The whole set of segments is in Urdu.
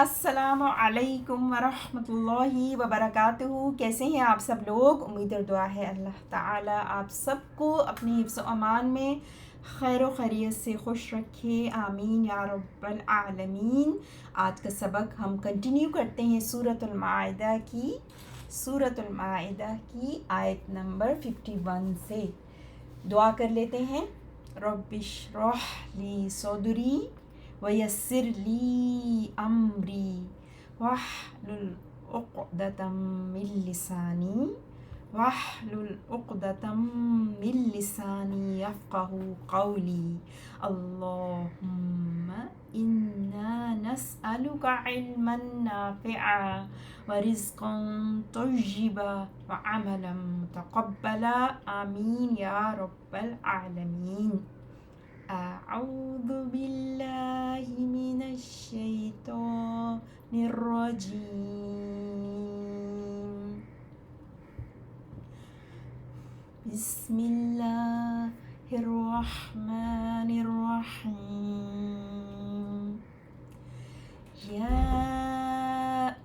السلام علیکم ورحمۃ اللہ وبرکاتہ۔ کیسے ہیں آپ سب لوگ؟ امید اور دعا ہے اللہ تعالیٰ آپ سب کو اپنی حفظ و امان میں خیر و خیریت سے خوش رکھے، آمین یا رب العالمین۔ آج کا سبق ہم کنٹینیو کرتے ہیں سورۃ المائدہ کی آیت نمبر 51 سے۔ دعا کر لیتے ہیں۔ رب اشرح لی صدری ویسر لی امری واحلل عقدۃ من لسانی یفقہوا قولی۔ اللہم انا نسألک علما نافعا ورزقا طیبا وعملا متقبلا، آمین یا رب العالمین۔ اعوذ باللہ من الشیطان الرجیم، بسم اللہ الرحمن الرحیم۔ یا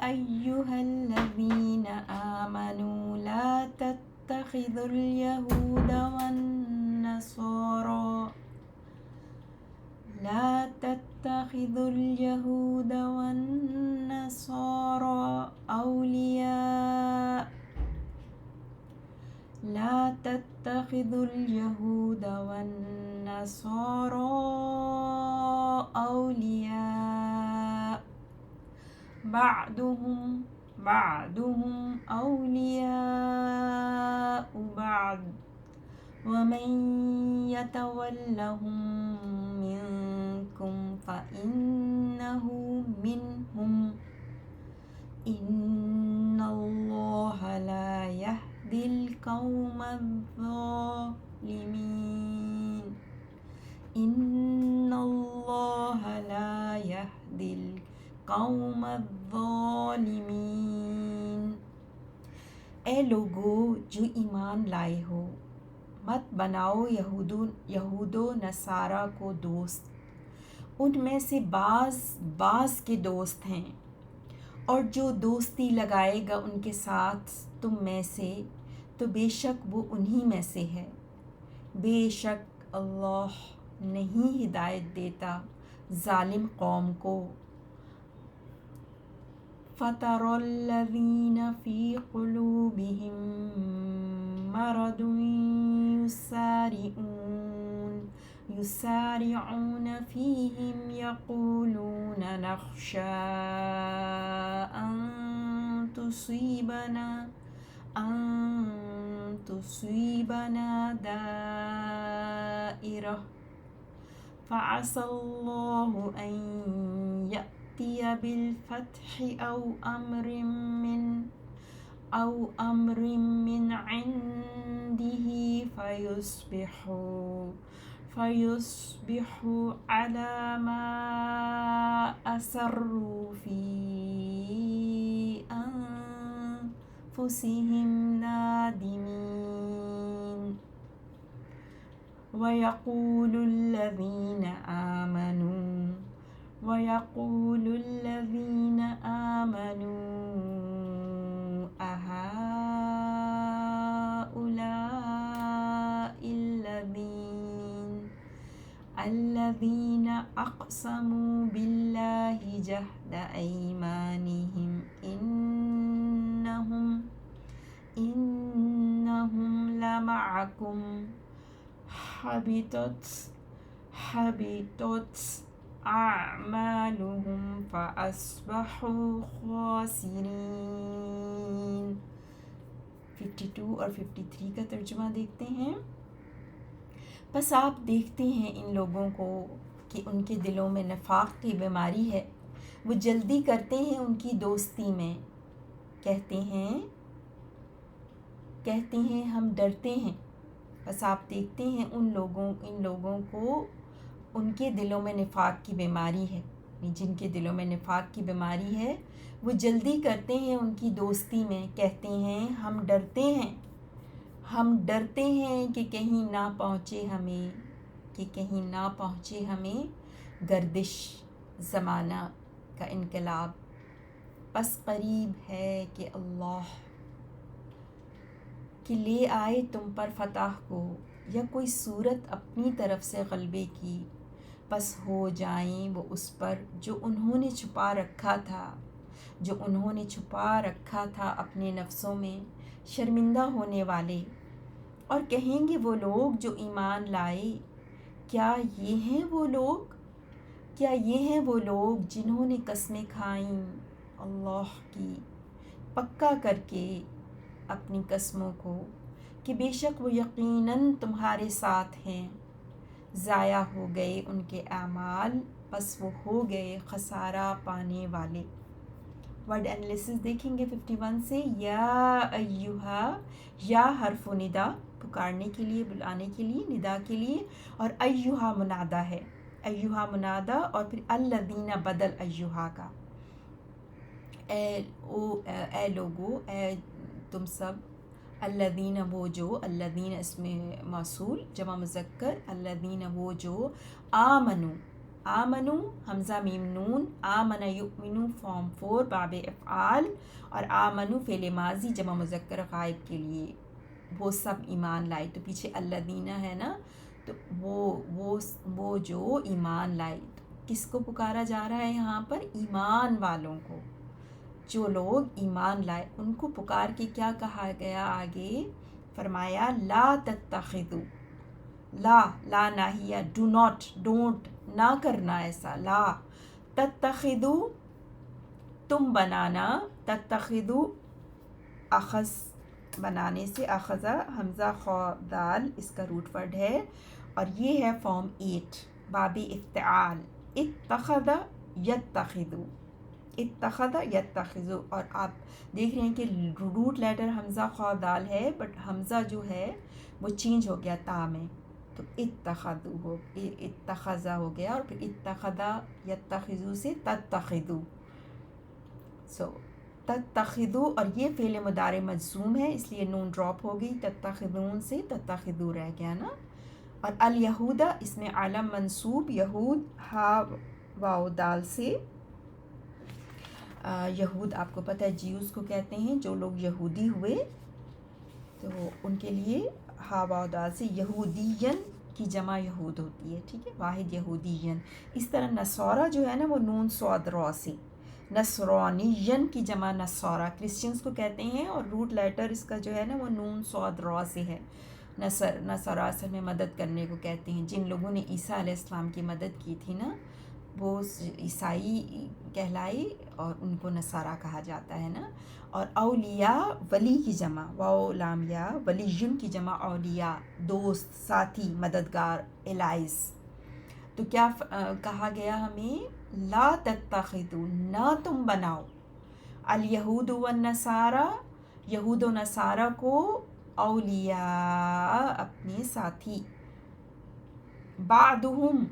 ایہا الذین آمنوا لا تتخذوا اليہود والنصارى أولياء بعضهم أولياء بعض ومن يتولهم منكم فإنه منهم، إن الله لا يهدي القوم الظالمين، إن الله لا يهدي القوم الظالمين۔ اے لوگو جو ایمان لائے ہو، مت بناؤ یہود و نصارہ کو دوست، ان میں سے بعض کے دوست ہیں، اور جو دوستی لگائے گا ان کے ساتھ تم میں سے تو بے شک وہ انہی میں سے ہے، بے شک اللہ نہیں ہدایت دیتا ظالم قوم کو۔ فَتَرَى الَّذِينَ فِي قُلُوبِهِم مَّرَضٌ يُسَارِعُونَ فِيهِمْ يَقُولُونَ نَخْشَىٰ أَن تُصِيبَنَا دَائِرَةٌ فَعَسَى اللَّهُ أَن يَأْتِيَ بِالْفَتْحِ أَوْ أَمْرٍ مِّنْ عِندِهِ فَيُصْبِحُوا عَلَىٰ مَا أَسَرُّوا فِي أَنفُسِهِمْ نَادِمِينَ۔ وَيَقُولُ الَّذِينَ آمَنُوا أَهَٰؤُلَاءِ الَّذِينَ أَقْسَمُوا بِاللَّهِ جَهْدَ أَيْمَانِهِمْ إِنَّهُمْ لَمَعَكُمْ حَبِطَتْ أَعْمَالُهُمْ فَأَصْبَحُوا خَاسِرِينَ۔ 52 اور 53 کا ترجمہ دیکھتے ہیں۔ بس آپ دیکھتے ہیں ان لوگوں کو کہ ان کے دلوں میں نفاق کی بیماری ہے، وہ جلدی کرتے ہیں ان کی دوستی میں، کہتے ہیں ہم ڈرتے ہیں۔ بس آپ دیکھتے ہیں ان لوگوں کو ان کے دلوں میں نفاق کی بیماری ہے، جن کے دلوں میں نفاق کی بیماری ہے وہ جلدی کرتے ہیں ان کی دوستی میں، کہتے ہیں ہم ڈرتے ہیں کہ کہیں نہ پہنچے ہمیں گردش زمانہ کا انقلاب، بس قریب ہے کہ اللہ کہ لے آئے تم پر فتح کو، یا کوئی صورت اپنی طرف سے غلبے کی، پس ہو جائیں وہ اس پر جو انہوں نے چھپا رکھا تھا، جو انہوں نے چھپا رکھا تھا اپنے نفسوں میں، شرمندہ ہونے والے۔ اور کہیں گے وہ لوگ جو ایمان لائے، کیا یہ ہیں وہ لوگ، کیا یہ ہیں وہ لوگ جنہوں نے قسمیں کھائیں اللہ کی، پکا کر کے اپنی قسموں کو، کہ بے شک وہ یقیناً تمہارے ساتھ ہیں، ضائع ہو گئے ان کے اعمال، پس وہ ہو گئے خسارہ پانے والے۔ ورڈ انالیسس دیکھیں گے 51 سے، یا ایہا، یا حرف ندا، پکارنے کے لیے، بلانے کے لیے، ندا کے لیے، اور ایہا منادہ ہے، ایہا منادہ، اور پھر الذین بدل ایہا کا، اے لوگو، اے تم سب، الذین وہ جو، الذین اسم موصول جمع مذکر، الذین وہ جو، آمنو، آمنو حمزہ میم نون، آمن یؤمنو فارم 4 باب افعال، اور آمنو فعل ماضی جمع مذکر غائب کے لیے، وہ سب ایمان لائے، تو پیچھے الذین ہے نا، تو وہ جو ایمان لائے، کس کو پکارا جا رہا ہے یہاں پر؟ ایمان والوں کو، جو لوگ ایمان لائے ان کو پکار کے کیا کہا گیا آگے؟ فرمایا لا تتخذو، لا ناہیہ، ڈو ناٹ، ڈونٹ، نہ کرنا ایسا، لا تتخذو، تم بنانا، تتخذو اخذ بنانے سے، اخذہ حمزہ خا دال اس کا روٹ ورڈ ہے، اور یہ ہے فارم 8 باب افتعال، اتخذ یتخذو، اتخذ یتخذو، اور آپ دیکھ رہے ہیں کہ روٹ لیٹر حمزہ خا دال ہے، بٹ حمزہ جو ہے وہ چینج ہو گیا تا میں، تو اتخذو ہو، اتخذہ ہو گیا، اور پھر اتخذہ یتخذو سے تتخذو، سو تتخذو، اور یہ فعل مضارع مجزوم ہے اس لیے نون ڈراپ ہو گئی، تتخذون سے تتخذو رہ گیا نا، اور الیہودہ اس میں علم منصوب، یہود ہا واو دال سے، یہود آپ کو پتہ ہے جیوز کو کہتے ہیں، جو لوگ یہودی ہوئے تو ان کے لیے ہا واو دال سے یہودین کی جمع یہود ہوتی ہے، ٹھیک ہے، واحد یہودین۔ اس طرح نصارہ جو ہے نا وہ نون صاد را سے، نصرانین کی جمع نصارہ، کرسچنس کو کہتے ہیں، اور روٹ لیٹر اس کا جو ہے نا وہ نون صاد را سے ہے، نصارہ اصل میں مدد کرنے کو کہتے ہیں، جن لوگوں نے عیسیٰ علیہ السلام کی مدد کی تھی نا وہ عیسائی کہلائے، اور ان کو نصارہ کہا جاتا ہے نا۔ اور اولیاء ولی کی جمع، واو لام یا، ولیون کی جمع اولیاء، دوست، ساتھی، مددگار، الائز۔ تو کیا کہا گیا ہمیں؟ لا تتخذو، نہ تم بناؤ، الیہود والنصارى، یہود و نصارہ کو، اولیاء اپنے ساتھی، بعضهم،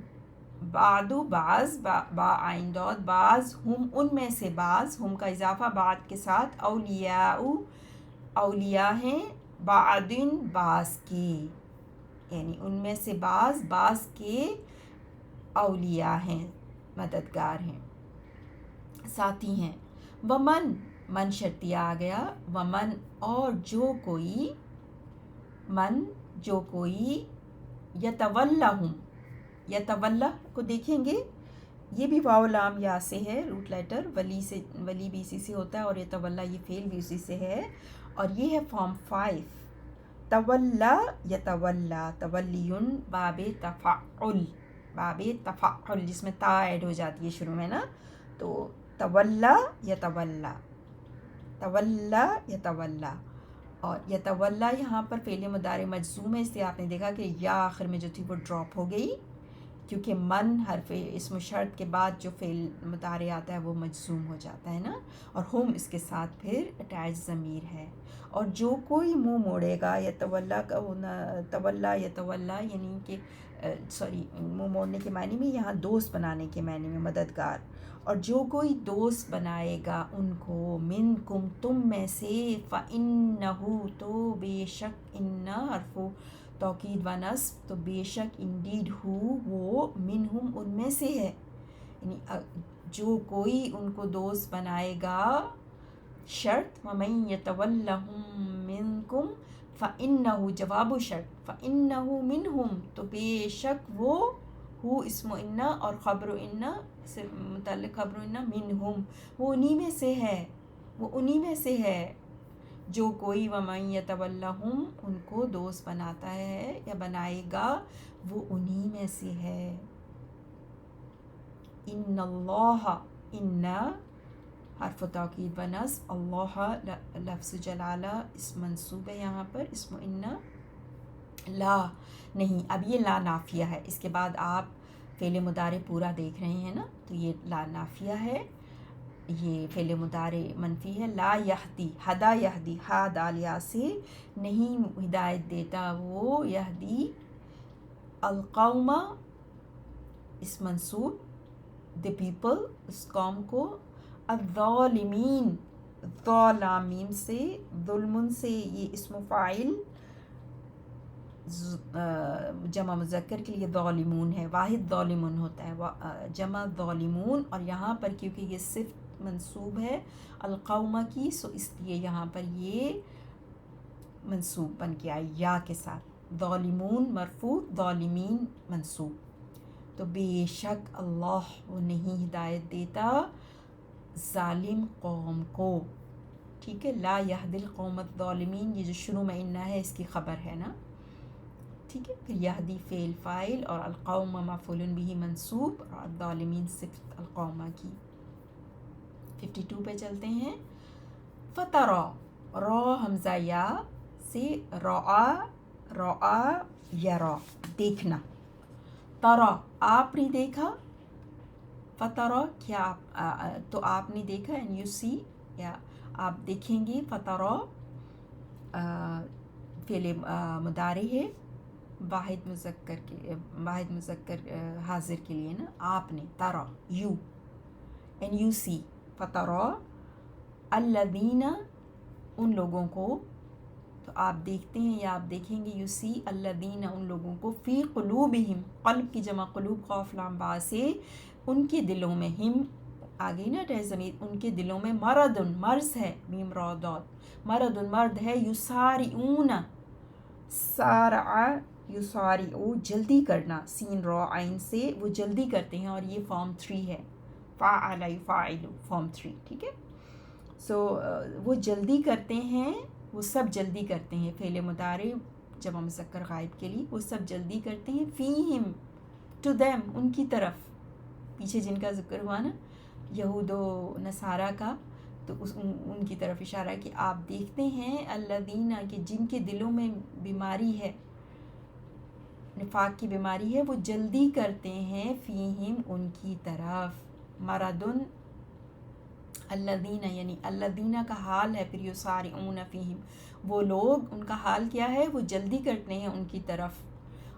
بعد بعض، با آئین داد، بعض، ہم ان میں سے بعض، ہم کا اضافہ بعد کے ساتھ، اولیاء اولیاء ہیں، بعدن بعض کے، یعنی ان میں سے بعض کے اولیاء ہیں، مددگار ہیں، ساتھی ہیں۔ ومن، من شرطیہ آ گیا، ومن، اور جو کوئی، من جو کوئی، یتولہم، یتولہ کو دیکھیں گے، یہ بھی واو لام یا سے ہے، روٹ لیٹر، ولی سے، ولی بھی اسی سے ہوتا ہے، اور یتولہ یہ فعل بھی اسی سے ہے، اور یہ ہے فارم 5 تولا یتولا، تولیون باب تفعل، باب تفعل جس میں تا ایڈ ہو جاتی ہے شروع میں نا، تو تولا یتولا، تولا یتولا، اور یتولا یہاں پر فعل مضارع مجزوم ہے، اس لیے آپ نے دیکھا کہ یا آخر میں جو تھی وہ ڈراپ ہو گئی، کیونکہ من حرف اسم شرط کے بعد جو فعل مضارع آتا ہے وہ مجزوم ہو جاتا ہے نا، اور ہم اس کے ساتھ پھر اٹیچ ضمیر ہے۔ اور جو کوئی منہ موڑے گا، یتولا کا ہونا، تولا یتولا یعنی کہ سوری، منہ موڑنے کے معنی میں، یہاں دوست بنانے کے معنی میں، مددگار، اور جو کوئی دوست بنائے گا ان کو، منکم تم میں سے، فإنہ تو بے شک، ان حرف توکید و نصب، تو بے شک انڈیڈ ہو وہ، منہم ان میں سے ہے، یعنی جو کوئی ان کو دوست بنائے گا. شرط وَمَن يَتَوَلَّهُم مِّنكُمْ فَإِنَّهُ جواب شرط فَإِنَّهُ مِنْهُم تو بے شک وہ ہو اسم اِنَّا اور خبر اِنَّا سے متعلق خبر اِنَّا مِنْهُم وہ انہی میں سے ہے، وہ انہی میں سے ہے. جو کوئی وَمَن يَتَوَلَّهُم ان کو دوست بناتا ہے یا بنائے گا وہ انہی میں سے ہے. ان اللہ ان حرف تاکید و نصب، اللہ لفظ جلالہ اسم منصوب ہے یہاں پر، اسم ان لا نہیں. اب یہ لا نافیہ ہے، اس کے بعد آپ فعل مضارع پورا دیکھ رہے ہیں نا، تو یہ لا نافیہ ہے، یہ فعل مضارع منفی ہے. لا یہدی ہدا یہدی ہا دالیا سے نہیں ہدایت دیتا وہ، یہدی القوم اس منصوب the people اس قوم کو، الظالمین ظالمین سے، ظلم سے یہ اسم فاعل جمع مذکر کے لیے ظالمون ہے، واحد ظالمون ہوتا ہے، جمع ظالمون. اور یہاں پر کیونکہ یہ صفت منصوب ہے القوم کی، سو اس لیے یہاں پر یہ منصوب بن کے آئی یا کے ساتھ. ظالمون مرفوع، ظالمین منصوب. تو بے شک اللہ وہ نہیں ہدایت دیتا ظالم قوم کو. ٹھیک ہے، لا یہدی القوم الظالمین یہ جو شروع میں انّا ہے اس کی خبر ہے نا. ٹھیک ہے، پھر یہدی فعل فاعل اور القوم مفعول بہ منصوب اور الظالمین صفت القوم کی. 52 پہ چلتے ہیں. فترا را حمزہ یا سے رعا رعا یرا دیکھنا. ترا آپ نے دیکھا، فترا کیا تو آپ نے دیکھا، اینڈ یو سی یا آپ دیکھیں گے. فترا فعل مضارع ہے واحد مذکر حاضر کے لیے نا. آپ نے ترا یو اینڈ یو سی فترا الذین ان لوگوں کو، تو آپ دیکھتے ہیں یا آپ دیکھیں گے. یو سی الذین ان لوگوں کو، فی قلوبہم قلب کی جمع قلوب قاف لام با سے ان کے دلوں میں، ہم آگئی نا ضمیر، ان کے دلوں میں مرض مرض ہے، میم را ضاد مرض مرد ہے. یسارعون سارع یسارعو جلدی کرنا، سین را عین سے وہ جلدی کرتے ہیں، اور یہ فارم 3 ہے، فعل یفعل فارم 3. ٹھیک ہے، سو وہ جلدی کرتے ہیں، وہ سب جلدی کرتے ہیں. فعل مضارع جمع مذکر غائب کے لیے وہ سب جلدی کرتے ہیں. فیہم ٹو دیم ان کی طرف، پیچھے جن کا ذکر ہوا نا یہود و نصارہ کا، تو ان کی طرف اشارہ ہے کہ آپ دیکھتے ہیں الذین کہ جن کے دلوں میں بیماری ہے، نفاق کی بیماری ہے، وہ جلدی کرتے ہیں فیہم ان کی طرف. مرضن الذین یعنی الذین کا حال ہے، پھر یسارعون فیہم وہ لوگ، ان کا حال کیا ہے، وہ جلدی کرتے ہیں ان کی طرف.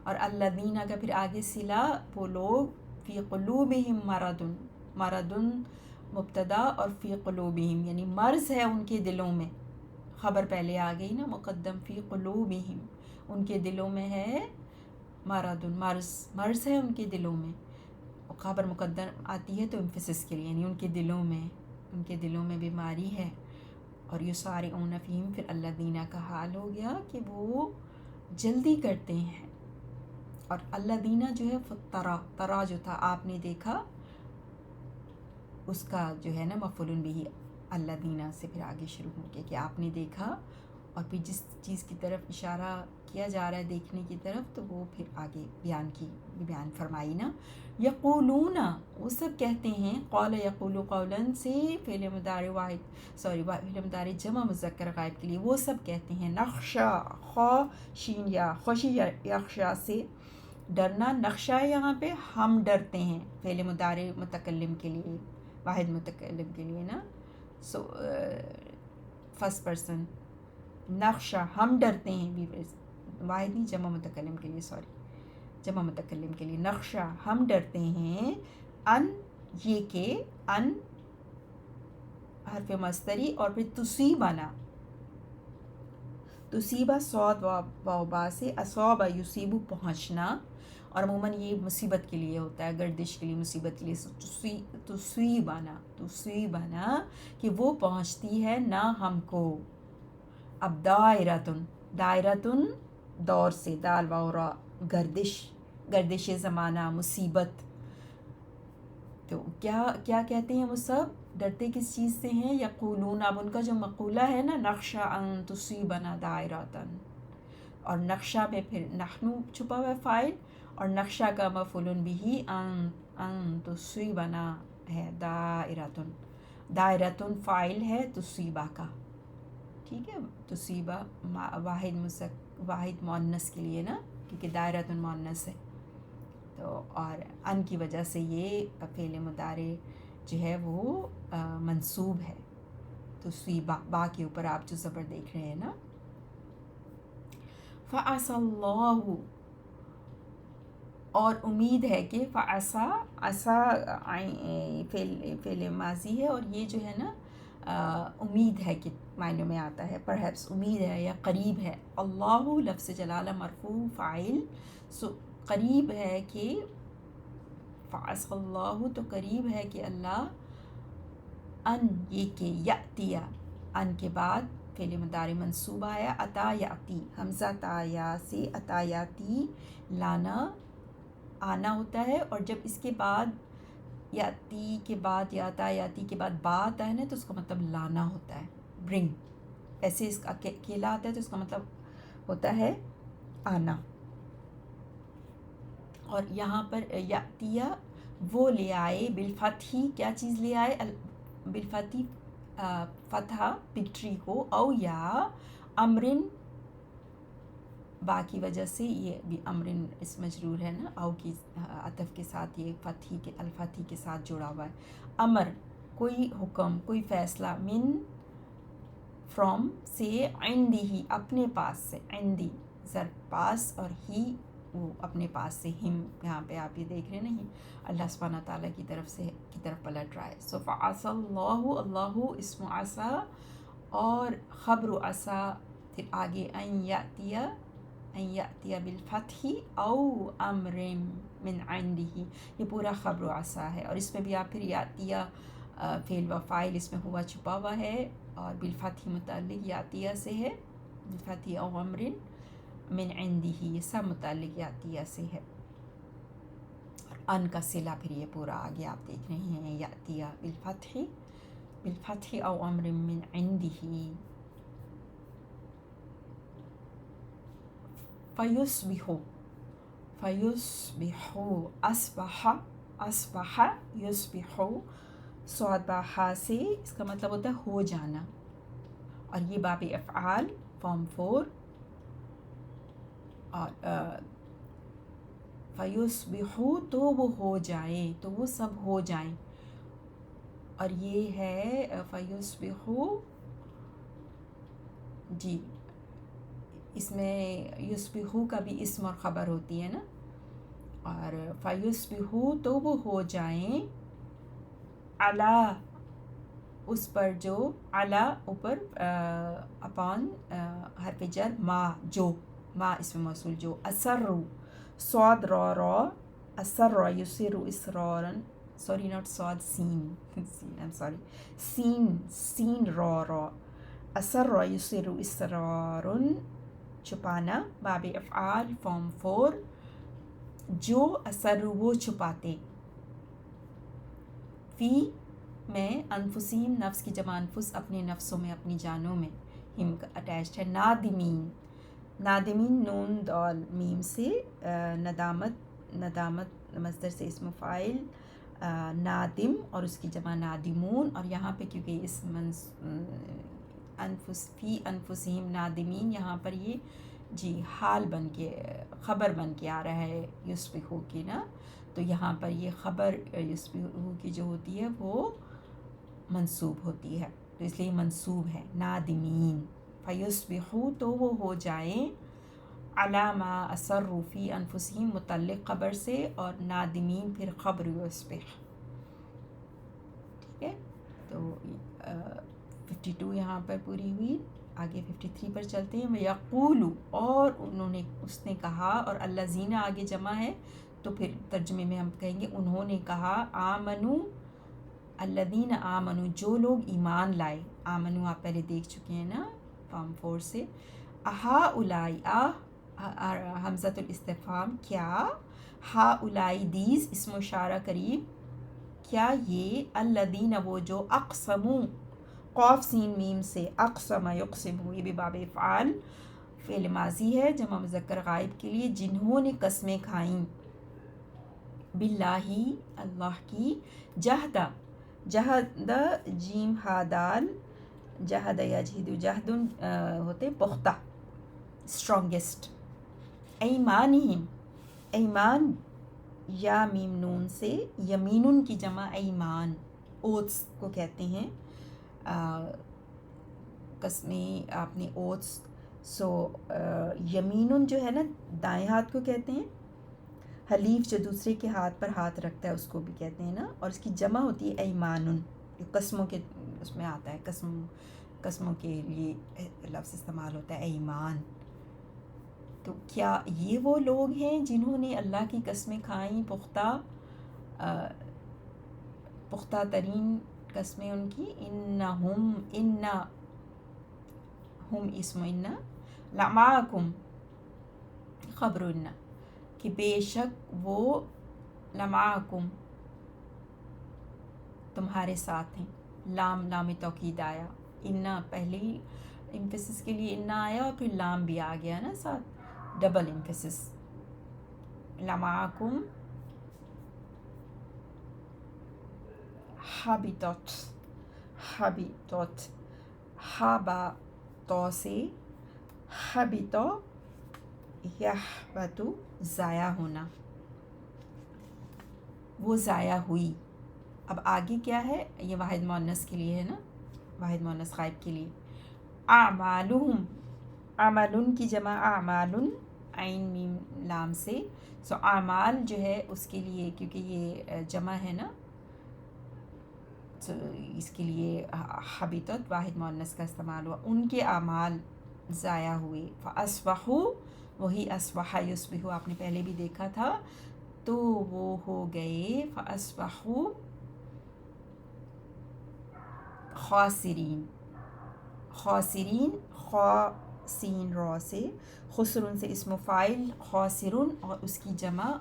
اور الذین کا پھر آگے صلہ، وہ لوگ فی قلوبہم مرضن مرضن مبتدا اور فی قلوبہم یعنی مرض ہے ان کے دلوں میں، خبر پہلے آ گئی نا مقدم. فی قلوبہم ان کے دلوں میں ہے مرض مرض ہے ان کے دلوں میں، خبر مقدم آتی ہے تو امفسس کے لیے، یعنی ان کے دلوں میں بیماری ہے. اور یسارعون فیہم پھر الذین کا حال ہو گیا کہ وہ جلدی کرتے ہیں. اور الذین جو ہے ترا جو تھا آپ نے دیکھا، اس کا جو ہے نا مفعول بہ الذین سے پھر آگے شروع ہو گیا کہ آپ نے دیکھا، اور پھر جس چیز کی طرف اشارہ کیا جا رہا ہے دیکھنے کی طرف، تو وہ پھر آگے بیان فرمائی نا. یقولون وہ سب کہتے ہیں، قول یقول قولا سے فعل مضارع فعل مضارع جمع مذکر غائب کے لیے وہ سب کہتے ہیں. نخشا خاشین یا خوشی یخشا سے ڈرنا، نخشا یہاں پہ ہم ڈرتے ہیں، فعل مضارع متکلم کے لیے واحد متکلم کے لیے نا. سو فرسٹ پرسن نخشا ہم ڈرتے ہیں، واحد نہیں جمع متکلم کے لیے، جمع متکلم کے لیے. نخشا ہم ڈرتے ہیں، ان یہ کہ ان حرف مصدری اور پھر تصیبنا تصیبہ صاد و با سے اصاب یصیب پہنچنا، اور عموماً یہ مصیبت کے لیے ہوتا ہے، گردش کے لیے، مصیبت کے لیے. تصیبنا کہ وہ پہنچتی ہے نہ ہم کو. اب دائرتن دور سے، دال واو را، گردش زمانہ، مصیبت. تو کیا کہتے ہیں وہ سب؟ ڈرتے کس چیز سے ہیں؟ یقولون، اب ان کا جو مقولہ ہے نا، نخشى ان تصیبنا دائرتن، اور نقشہ میں پھر نحنو چھپا ہوا ہے فاعل، اور نقشہ کا مفعول بھی ان تصیبنا ہے. دائرتن فاعل ہے تصیبہ کا، ٹھیک ہے. تصیبہ واحد مؤنث کے لیے نا، کیونکہ دائرتن مؤنث ہے. تو اور ان کی وجہ سے یہ فعل مضارع جو ہے وہ منصوب ہے. تصیبہ، با کے اوپر آپ جو زبر دیکھ رہے ہیں نا. فعسى اللہ، اور امید ہے کہ عسا فعل ماضی ہے، اور یہ جو ہے نا امید ہے کہ معنوں میں آتا ہے، پرہیپس امید ہے یا قریب ہے. اللہ لفظ جلالہ مرفوع فاعل، قریب ہے کہ فعسى اللہ، تو قریب ہے کہ اللہ، ان یہ کہ یاتیہ، ان کے بعد فعل مضارع منصوب آیا، عطا یاتی، حمزہ تا یا سے عطا یاتی، لانا آنا ہوتا ہے. اور جب اس کے بعد یاتی کے بعد یا عطا یاتی کے بعد با آتا ہے نا، تو اس کا مطلب لانا ہوتا ہے، برنگ. ایسے اس کا اکیلا آتا ہے تو اس کا مطلب ہوتا ہے آنا. اور یہاں پر یاتیہ وہ لے آئے، بالفتح، کیا چیز لے آئے؟ بالفتح فتح، وکٹری کو، او یا امرن، با کی وجہ سے یہ بھی امرن اس مجرور ہے نا، او کی عطف کے ساتھ یہ الفتح کے ساتھ جڑا ہوا ہے. امر کوئی حکم، کوئی فیصلہ، من فرام سے، عندی اپنے پاس سے، عندی ضرب پاس، اور ہی وہ اپنے پاس سے، ہم یہاں پہ آپ یہ دیکھ رہے ہیں نا، اللہ سبحانہ تعالیٰ کی طرف پلٹ رہا ہے. سو فعسى اللہ، اللہ اسم عسا، اور خبر عسا، پھر آگے ان یاتیہ بالفتح او امر من عنده، یہ پورا خبر عسا ہے. اور اس میں بھی آپ پھر یاتیہ فعل و فاعل اس میں ہوا چھپا ہوا ہے، اور بالفتح متعلق یاتیہ سے ہے، بالفتح او امر من عنده، یہ سب متعلق یاتیہ سے ہے. اور ان کا صلہ پھر یہ پورا آگے آپ دیکھ رہے ہیں، یاتیہ بالفتح او امر من عنده. فیصبحوا، اصبح یصبح، صاد با ہا سے، اس کا مطلب ہوتا ہے ہو جانا. اور یہ باب افعال فارم 4، اور فیصبحوا تو وہ ہو جائیں، تو وہ سب ہو جائیں. اور یہ ہے فیصبحوا، جی اس میں یصبحوا کا بھی اسم اور خبر ہوتی ہے نا. اور فیصبحوا تو وہ ہو جائیں، علی اس پر جو، علی اوپر، اپان حرف جر، ما جو، ما اسم موصول جو، اسروا صاد را، اسر یسر اسرارا، سوری ناٹ صاد، سین را، اسر یسر اسرارا، چھپانا. باب افعال فارم 4، جو اسر وہ چھپاتے، فی میں، انفسہم نفس کی جمع انفس، اپنے نفسوں میں، اپنی جانوں میں، ہم اٹیچڈ ہے. نادمین نون دال میم سے، ندامت مصدر سے اسم فاعل نادم، اور اس کی جمع نادمون. اور یہاں پہ کیونکہ اس فی انفسہم نادمین، یہاں پر یہ جی حال بن کے، خبر بن کے آ رہا ہے یصبحوا کی نا. تو یہاں پر یہ خبر یصبحوا کی جو ہوتی ہے وہ منصوب ہوتی ہے، تو اس لیے منصوب ہے. نادمین، فیصبحوا تو وہ ہو جائیں، علی ما اسروا فی انفسہم متعلق خبر سے، اور نادمین پھر خبر یصبح. ٹھیک ہے، تو 52 یہاں پر پوری ہوئی. آگے 53 پر چلتے ہیں. یقول، اور اس نے کہا، اور الذین آگے جمع ہے تو پھر ترجمے میں ہم کہیں گے انہوں نے کہا آمنو الذین آمنو جو لوگ ایمان لائے. آمنو آپ پہلے دیکھ چکے ہیں نا فارم 4 سے. اہا اولائی حمزۃ الاستفہام کیا, ہا اولائی دیز اسم اشارہ قریب, کیا یہ الذین وہ جو اقسمو قاف سین میم سے اقسم یقسم, یہ بھی باب افعال فعل ماضی ہے جمع مذکر غائب کے لیے, جنہوں نے قسمیں کھائیں باللہ اللہ کی, جہدہ جہدہ جیم ہا دال, جہد یجہد جہد ہوتے پختہ اسٹرانگسٹ, ایمانہم ایمان یا میم نون سے یمینن کی جمع ایمان, اوتس کو کہتے ہیں قسمیں آپ نے اوتس. سو یمینن جو ہے نا دائیں ہاتھ کو کہتے ہیں, حلیف جو دوسرے کے ہاتھ پر ہاتھ رکھتا ہے اس کو بھی کہتے ہیں نا, اور اس کی جمع ہوتی ہے ایمانن, جو قسموں کے اس میں آتا ہے, قسموں کے لیے لفظ استعمال ہوتا ہے ایمان. تو کیا یہ وہ لوگ ہیں جنہوں نے اللہ کی قسمیں کھائیں, پختہ ترین قسمیں ان کی. انہم ہم اسم انّا لمعکم خبر انّا, کہ بے شک وہ لمعکم تمہارے ساتھ ہیں. لام توکید آیا, انّا پہلی امفسس کے لیے انّا آیا اور پھر لام بھی آ گیا نا ساتھ, ڈبل امفسس. لمعکم حبطت حبا تو سے حبطو یحبطو ضائع ہونا, وہ ضائع ہوئی. اب آگے کیا ہے, یہ واحد مؤنث کے لیے ہے نا, واحد مؤنث غائب کے لیے. اعمالہم عملن کی جمع اعمالن عین میم لام سے. سو اعمال جو ہے اس کے لیے کیونکہ یہ جمع ہے نا, اس کے لیے حبیطت واحد مؤنث کا استعمال ہوا, ان کے اعمال ضائع ہوئے. فاصبحوا, وہی اصبح یصبح آپ نے پہلے بھی دیکھا تھا, تو وہ ہو گئے فاصبحوا خاسرین. خاسرین خا سین را سے, خسرن سے اسم فاعل خاسرن اور اس کی جمع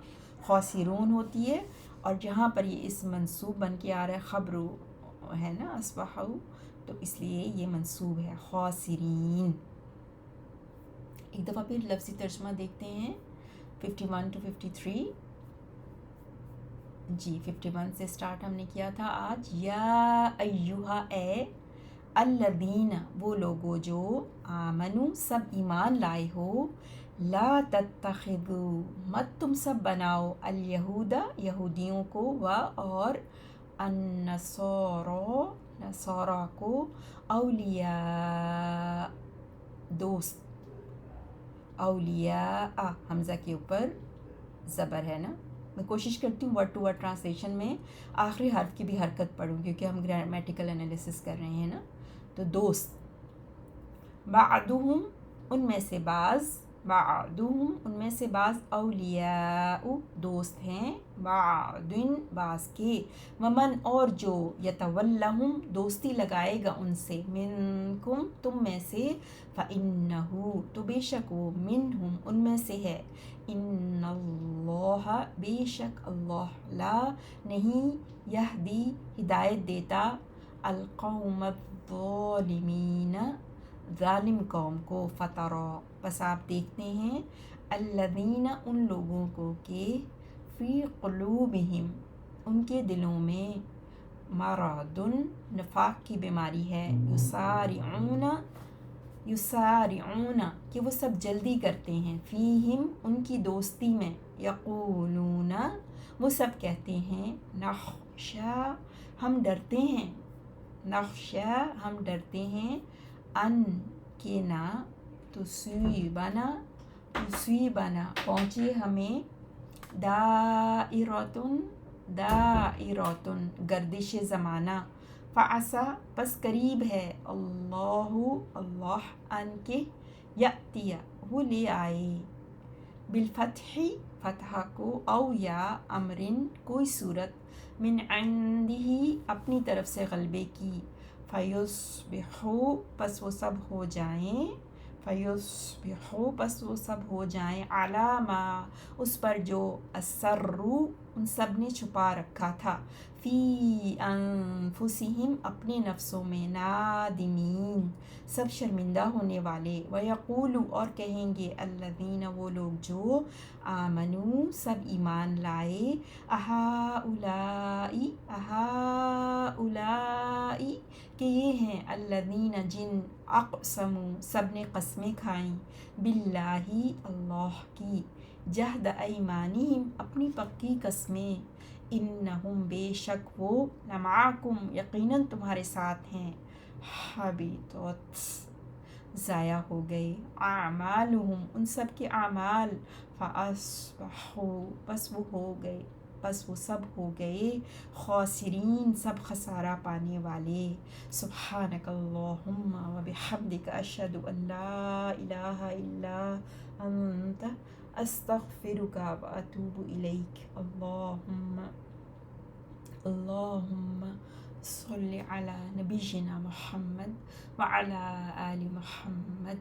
خاسرون ہوتی ہے, اور جہاں پر یہ اسم منصوب بن کے آ رہا ہے خبر ہے نا اصبحوا, تو اس لیے یہ منصوب ہے خاسرین. ایک دفعہ پھر لفظی ترجمہ دیکھتے ہیں 51 to 53. جی 51 سے سٹارٹ ہم نے کیا تھا آج. یا ایہا اے, الذین وہ لوگوں جو آمنو سب ایمان لائے ہو, لا تتخذوا مت تم سب بناؤ, الیہود یہودیوں کو, و اور نصارا کو, اولیاء دوست. اولیاء حمزہ کے اوپر زبر ہے نا, میں کوشش کرتی ہوں ورڈ ٹو ورڈ ٹرانسلیشن میں آخری حرف کی بھی حرکت پڑھوں کیونکہ ہم گرامیٹیکل انالیسس کر رہے ہیں نا. تو دوست, بعضهم ان میں سے بعض, بعضهم ان میں سے بعض, اولیاء دوست ہیں, بعضن بعض کے, ومن اور جو, یتولہم دوستی لگائے گا ان سے, منکم تم میں سے, فإنہ تو بے شک وہ, منہم ان میں سے ہے, ان اللہ بے شک اللہ, لا نہیں, یہدی ہدایت دیتا, القوم الظالمین ظالم قوم کو, فترا بس آپ دیکھتے ہیں, الذین ان لوگوں کو, کہ فی قلوبہم ان کے دلوں میں, مرض نفاق کی بیماری ہے, یسارعون کہ وہ سب جلدی کرتے ہیں, فیہم ان کی دوستی میں, یقولون وہ سب کہتے ہیں, نخشا ہم ڈرتے ہیں, نخشا ہم ڈرتے ہیں, ان کہ نہ, تصیبنا پہنچے ہمیں, دائرتن گردش زمانہ, فعسا پس قریب ہے, اللہ ان کے, یأتیہ وہ لے آئے, بالفتح فتح کو، او یا امرن کوئی صورت، من عندہی اپنی طرف سے غلبے کی، فیصبحوا پس وہ سب ہو جائیں، فیصبحوا پس وہ سب ہو جائیں، علی ما اس پر جو اسروا ان سب نے چھپا رکھا تھا، فی انفسہم اپنے نفسوں میں، نادمین سب شرمندہ ہونے والے، وَيَقُولُ اور کہیں گے، الذین وہ لوگ جو آمنوا سب ایمان لائے، اہؤلاء کہ یہ ہیں، الذین جن اقسموا سب نے قسمیں کھائیں، باللہ اللہ کی، جہد ایمانہم اپنی پکی قسمیں، انہم بے شک وہ، لمعکم یقیناً تمہارے ساتھ ہیں، حبیطت ضائع ہو گئے، اعمالہم ان سب کے اعمال، فاصبحوا پس وہ سب ہو گئے، خاسرین سب خسارہ پانے والے، سبحانک اللہم و بحمدک اشہد ان لا الہ الا انت استغفرک و اتوب الیک، اللہم صل علی نبینا محمد وعلی آل محمد